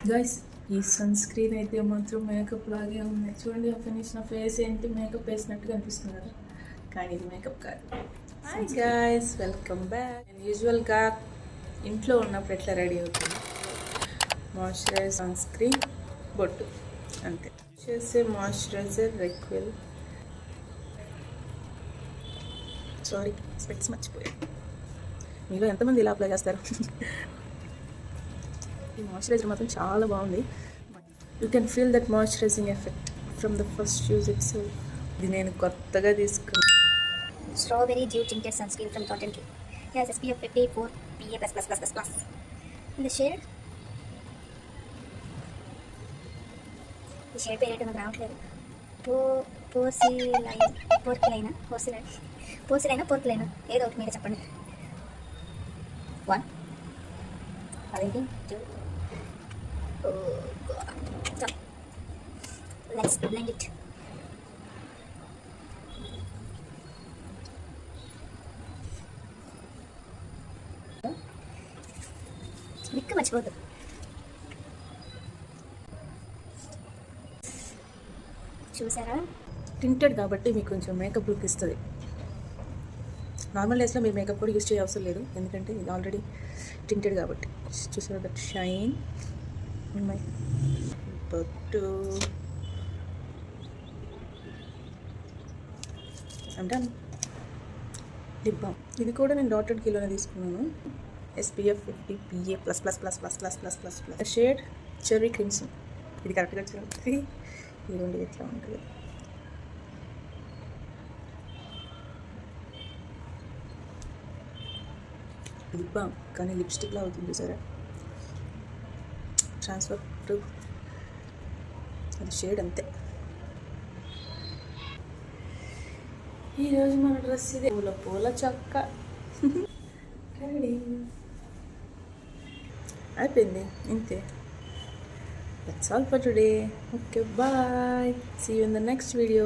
Guys ఈ sun screen అయితే మాత్రం మేకప్ లాగే ఉంది. చూడండి ఆ ఫినిష్, నా ఫేస్ ఏంటి మేకప్ వేసినట్టుగా అనిపిస్తుంది కదా, కానీ ఇది మేకప్ కాదు. Hi guys, welcome back. నేను యూజువల్గా ఇంట్లో ఉన్నప్పుడు ఎట్లా రెడీ అవుతుంది, మాయిశ్చరైజర్, సన్ స్క్రీన్, బొట్టు, అంతే. చేసే మాయిశ్చరైజర్ రిక్విల్, సారీ స్పెక్ట్స్ మర్చిపోయాను. మీలో ఎంతమంది ఇలా అప్లై చేస్తారు? ఈ మాయిశ్చరైజర్ మాత్రం చాలా బాగుంది. You can feel that moisturising effect from the first use it. So ఇది నేను కొత్తగా తీసుకున్నాను. Strawberry Dew Tinted Sunscreen from Cotton Q. It has SPF 54 PA+++++. In the shade పేరు ఏంటో నాకు రావట్లేదు. పోర్సిలైనా ఏదో ఒకటి మీరు చెప్పండి. 1 అదేంటి 2. Let's blend it. మిక్క మర్చిపోద్దు. చూసారా, టింటెడ్ కాబట్టి మీకు కొంచెం మేకప్ లుక్ ఇస్తుంది. నార్మల్ డేస్లో మీరు మేకప్ కూడా యూస్ చేయ అవసరం లేదు, ఎందుకంటే ఇది ఆల్రెడీ టింటెడ్ కాబట్టి. చూసారా దట్ షైన్ మై బొట్టు. అంటే లిప్ బామ్, ఇది కూడా నేను డాటెడ్ కిలోనే తీసుకున్నాను. SPF 50 PA++++++++. Shade cherry crimson. ఇది కరెక్ట్గా చూడండి, ఇదిగోండి ఎట్లా ఉంటుంది. లిప్ బామ్ కానీ లిప్స్టిక్లా అవుతుంది సరే. ట్రాన్స్ఫర్ ప్రూఫ్, అది షేడ్ అంతే. ఈరోజు మన డ్రెస్ ఇది పూల పూల చొక్క. రెడీ అయిపోయింది, ఇంతే. That's all for today. Okay, bye. See you in the next video.